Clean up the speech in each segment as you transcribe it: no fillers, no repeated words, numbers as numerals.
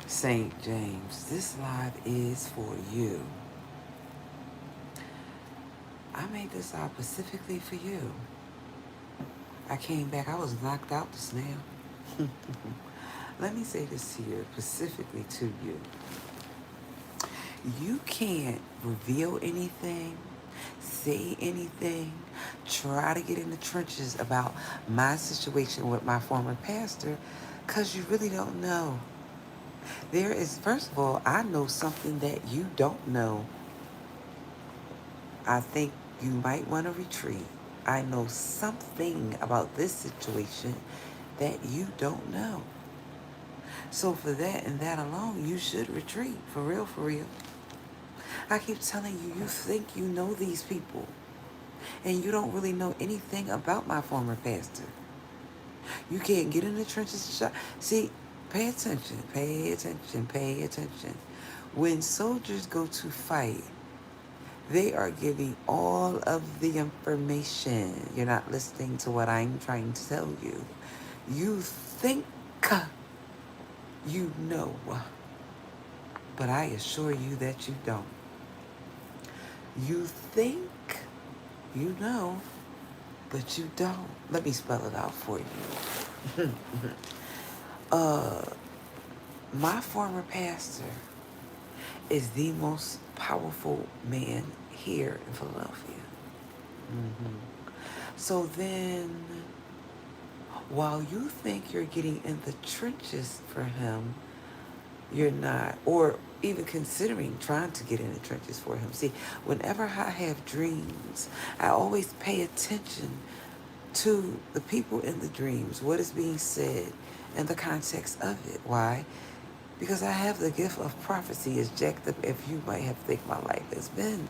St. James, this live is for you. I made this live specifically for you. I came back, I was knocked out just now. Let me say this to you, specifically to you. You can't reveal anything, say anything, try to get in the trenches about my situation with my former pastor, because you really don't know. There is, first of all, I know something that you don't know. I think you might want to retreat. I know something about this situation that you don't know. So for that and that alone, you should retreat. For real, for real. I keep telling you, you think you know these people, and you don't really know anything about my former pastor. You can't get in the trenches and shot. See, pay attention, pay attention, pay attention. When soldiers go to fight, they are giving all of the information. You're not listening to what I'm trying to tell you. You think you know, but I assure you that you don't. You think you know, but you don't. Let me spell it out for you. uh, my former pastor is the most powerful man here in Philadelphia. So then, while you think you're getting in the trenches for him, you're not, or even considering trying to get in the trenches for him. See, whenever I have dreams, I always pay attention to the people in the dreams, what is being said, and the context of it. Why? Because I have the gift of prophecy, as jacked up if you might have think my life has been.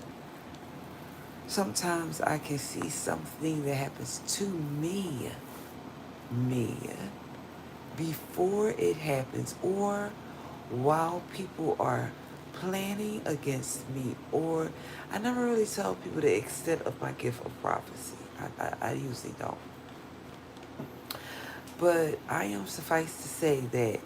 Sometimes I can see something that happens to me, before it happens, or while people are planning against me, or I never really tell people the extent of my gift of prophecy. I usually don't. But I am suffice to say that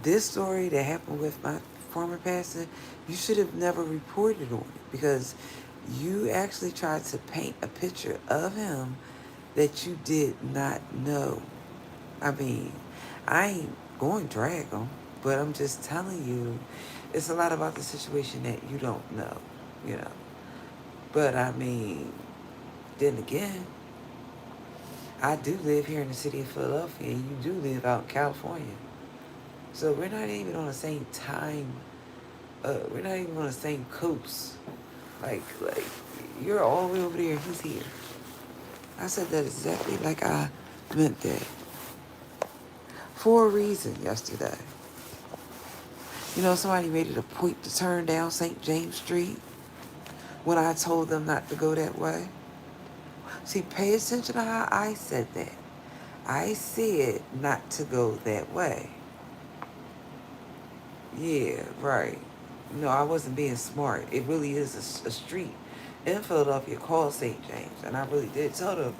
this story that happened with my former pastor, you should have never reported on it, because you actually tried to paint a picture of him that you did not know. I mean, I ain't going to drag him, but I'm just telling you, it's a lot about the situation that you don't know, you know. But I mean, then again, I do live here in the city of Philadelphia, and you do live out in California. So we're not even on the same time. We're not even on the same coast. Like you're all the way over there. He's here. I said that exactly like I meant that. For a reason yesterday. You know, somebody made it a point to turn down St. James Street when I told them not to go that way. See, pay attention to how I said that. I said not to go that way. Yeah, right. No, I wasn't being smart. It really is a street in Philadelphia called St. James. And I really did tell them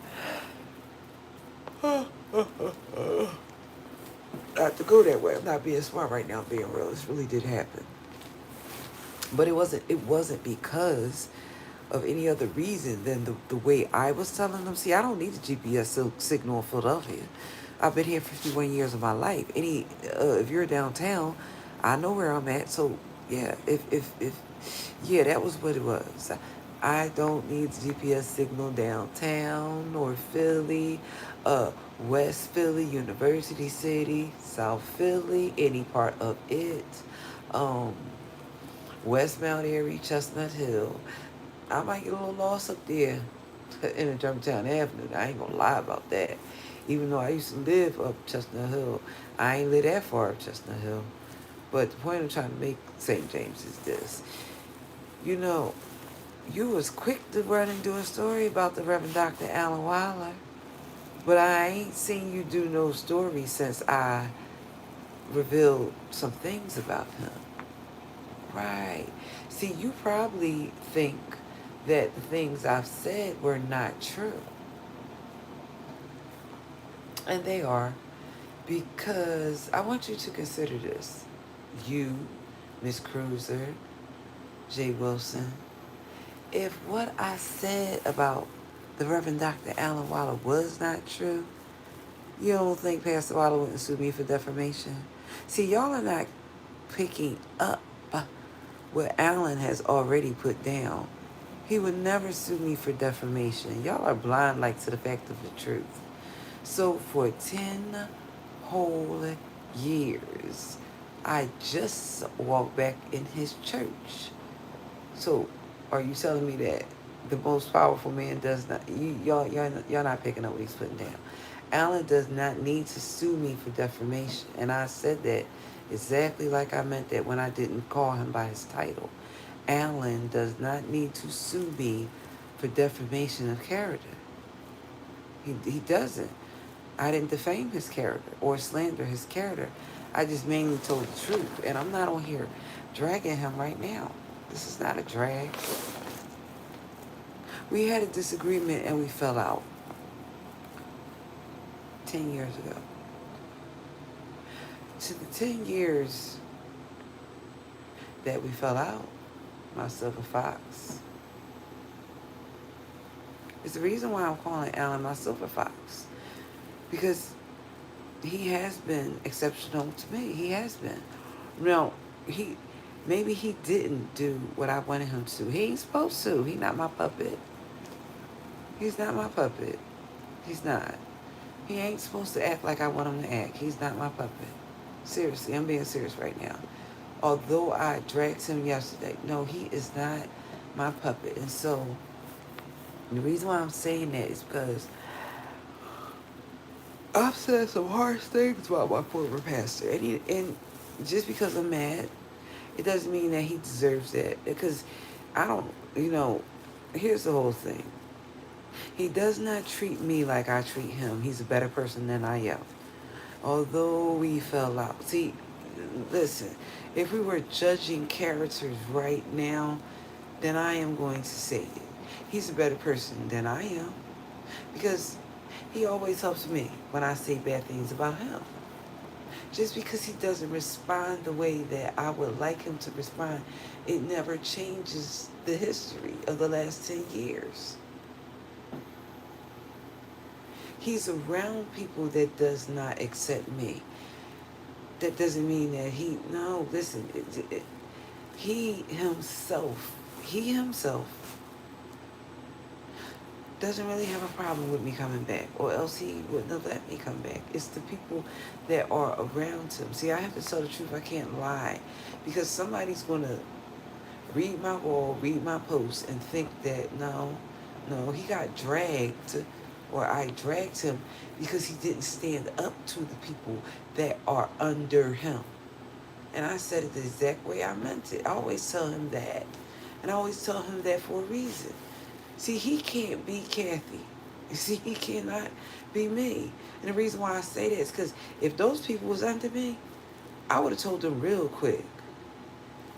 not to go that way. I'm not being smart right now, I'm being real. This really did happen. But it wasn't because of any other reason than the way I was telling them. See, I don't need a GPS signal in Philadelphia. I've been here 51 years of my life. If you're downtown, I know where I'm at. So yeah, yeah, that was what it was. I don't need the GPS signal downtown or Philly, West Philly, University City, South Philly, any part of it, um, West Mount Airy, Chestnut Hill. I might get a little lost up there in the Germantown Avenue. I ain't gonna lie about that. Even though I used to live up Chestnut Hill, I ain't live that far up Chestnut Hill. But the point I'm trying to make, St. James, is this. You know, you was quick to run and do a story about the Reverend Dr. Alan Wilder, but I ain't seen you do no story since I revealed some things about him. Right. See, you probably think that the things I've said were not true. And they are. Because I want you to consider this. You, Miss Cruiser, Jay Wilson, if what I said about the Reverend Dr. Alan Waller was not true, you don't think Pastor Waller wouldn't sue me for defamation? See, y'all are not picking up what Alan has already put down. He would never sue me for defamation. Y'all are blind like to the fact of the truth. So for 10 whole years, I just walked back in his church. So are you telling me that the most powerful man does not, y'all not picking up what he's putting down. Alan does not need to sue me for defamation. And I said that exactly like I meant that when I didn't call him by his title. Alan does not need to sue me for defamation of character. He doesn't. I didn't defame his character or slander his character. I just mainly told the truth. And I'm not on here dragging him right now. This is not a drag. We had a disagreement and we fell out 10 years ago. To the 10 years that we fell out, my silver fox. It's the reason why I'm calling Alan my silver fox. Because he has been exceptional to me. He has been. No, maybe he didn't do what I wanted him to. He ain't supposed to. He's not my puppet. He's not my puppet. He's not. He ain't supposed to act like I want him to act. He's not my puppet. Seriously, I'm being serious right now. Although I dragged him yesterday, no, he is not my puppet. And so the reason why I'm saying that is because I've said some harsh things about my former pastor. And just because I'm mad, it doesn't mean that he deserves that. Because I don't, here's the whole thing. He does not treat me like I treat him. He's a better person than I am. Although we fell out. See, listen, if we were judging characters right now, then I am going to say it. He's a better person than I am. Because he always helps me when I say bad things about him. Just because he doesn't respond the way that I would like him to respond, it never changes the history of the last 10 years. He's around people that does not accept me. That doesn't mean that he himself doesn't really have a problem with me coming back, or else he wouldn't have let me come back. It's the people that are around him. See, I have to tell the truth. I can't lie, because somebody's going to read my wall, read my post, and think that, no, he got dragged, or I dragged him because he didn't stand up to the people that are under him. And I said it the exact way I meant it. I always tell him that. And I always tell him that for a reason. See, he can't be Kathy. See, he cannot be me. And the reason why I say that is because if those people was under me, I would have told them real quick.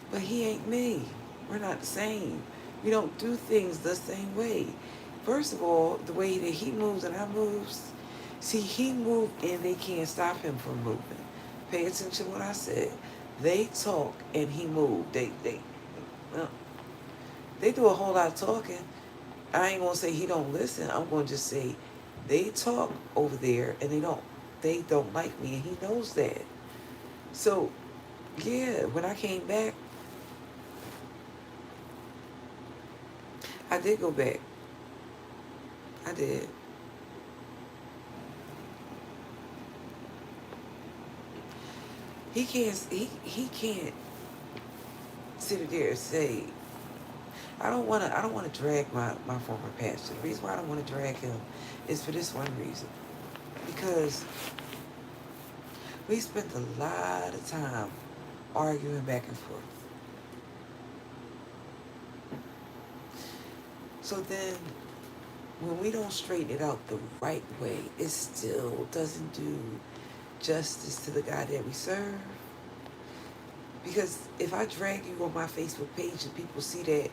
But he ain't me. We're not the same. We don't do things the same way. First of all, the way that he moves and I moves, see, he moved and they can't stop him from moving. Pay attention to what I said. They talk and he moved. They do a whole lot of talking. I ain't gonna say he don't listen. I'm gonna just say they talk over there and they don't like me, and he knows that. So yeah, when I came back, I did go back. I did. He can't sit there and say, I don't wanna drag my former pastor. The reason why I don't want to drag him is for this one reason. Because we spent a lot of time arguing back and forth. So then when we don't straighten it out the right way, it still doesn't do justice to the God that we serve. Because if I drag you on my Facebook page and people see that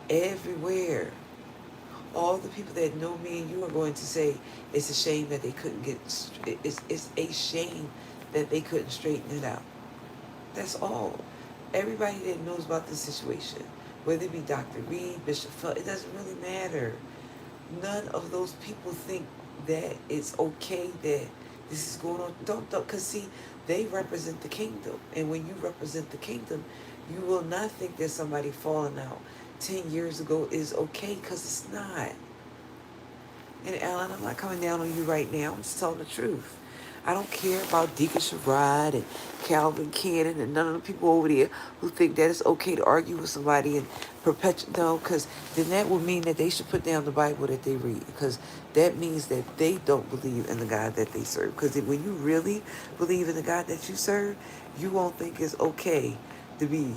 everywhere, All the people that know me and you are going to say it's a shame that they couldn't it's a shame that they couldn't straighten it out. That's all. Everybody that knows about this situation, whether it be Dr. Reed, Bishop Fudd, it doesn't really matter. None of those people think that it's okay that this is going on. Don't, because see, they represent the kingdom. And when you represent the kingdom, you will not think that somebody falling out 10 years ago is okay, because it's not. And Alan, I'm not coming down on you right now. I'm just telling the truth. I don't care about Deacon Sherrod and Calvin Cannon and none of the people over there who think that it's okay to argue with somebody and perpetuate. No, because then that would mean that they should put down the Bible that they read, because that means that they don't believe in the God that they serve. Because when you really believe in the God that you serve, you won't think it's okay to be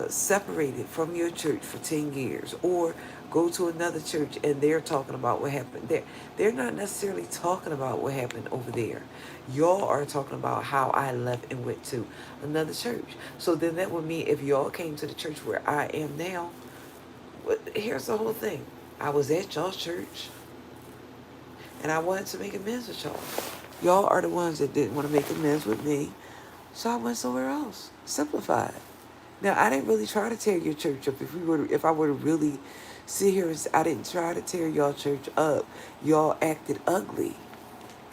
separated from your church for 10 years, or go to another church and they're talking about what happened there. They're not necessarily talking about what happened over there. Y'all are talking about how I left and went to another church. So then that would mean if y'all came to the church where I am now, here's the whole thing. I was at y'all's church and I wanted to make amends with y'all. Y'all are the ones that didn't want to make amends with me, so I went somewhere else. Simplified. Now, I didn't really try to tear your church up. If I were to really sit here and say, I didn't try to tear y'all church up. Y'all acted ugly,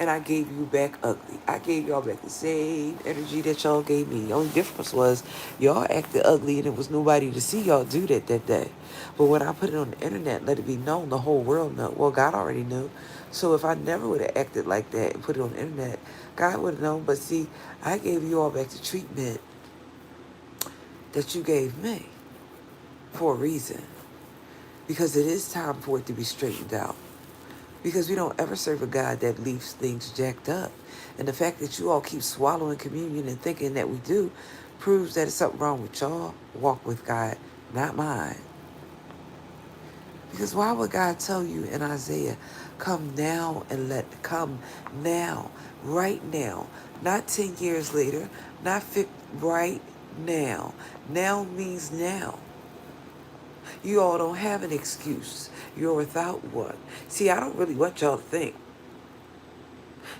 and I gave you back ugly. I gave y'all back the same energy that y'all gave me. The only difference was y'all acted ugly, and there was nobody to see y'all do that day. But when I put it on the internet, let it be known, the whole world know. Well, God already knew. So if I never would have acted like that and put it on the internet, God would have known. But see, I gave you all back the treatment that you gave me for a reason, because it is time for it to be straightened out, because we don't ever serve a God that leaves things jacked up. And the fact that you all keep swallowing communion and thinking that we do proves that it's something wrong with y'all walk with God, not mine. Because why would God tell you in Isaiah, come now come now, right now, not 10 years later, not right now. Now means now. You all don't have an excuse. You're without one. See, I don't really want y'all to think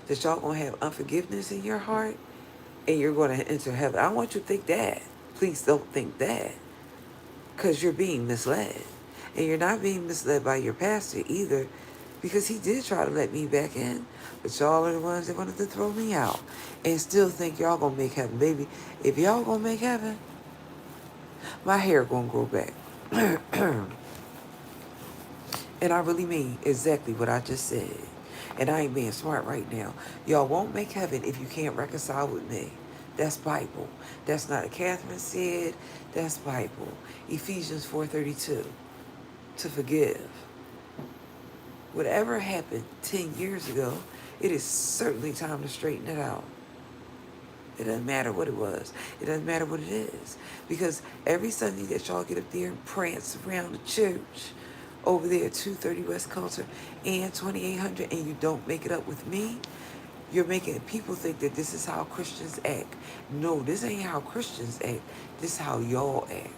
that y'all going to have unforgiveness in your heart and you're going to enter heaven. I don't want you to think that. Please don't think that, because you're being misled. And you're not being misled by your pastor either, because he did try to let me back in, but y'all are the ones that wanted to throw me out and still think y'all going to make heaven. Baby, if y'all going to make heaven, my hair going to grow back. And I really mean exactly what I just said. And I ain't being smart right now. Y'all won't make heaven if you can't reconcile with me. That's Bible. That's not a Catherine said. That's Bible. Ephesians 4:32. To forgive. Whatever happened 10 years ago, it is certainly time to straighten it out. It doesn't matter what it was. It doesn't matter what it is. Because every Sunday that y'all get up there and prance around the church over there at 230 West Coulter and 2800, and you don't make it up with me, you're making people think that this is how Christians act. No, this ain't how Christians act. This is how y'all act.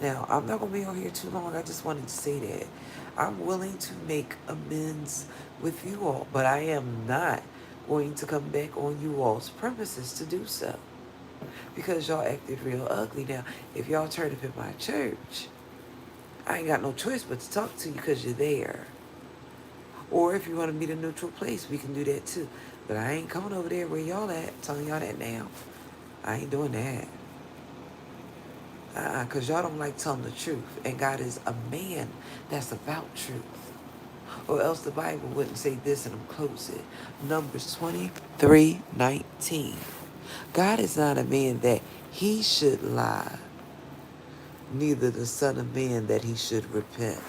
Now, I'm not going to be on here too long. I just wanted to say that I'm willing to make amends with you all, but I am not going to come back on you all's premises to do so, because y'all acted real ugly. Now, if y'all turn up in my church, I ain't got no choice but to talk to you because you're there. Or if you want to meet a neutral place, we can do that too. But I ain't coming over there where y'all at, telling y'all that now. I ain't doing that. Because y'all don't like telling the truth. And God is a man that's about truth. Or else the Bible wouldn't say this, and I'm closing. Numbers 23:19. God is not a man that he should lie, neither the son of man that he should repent.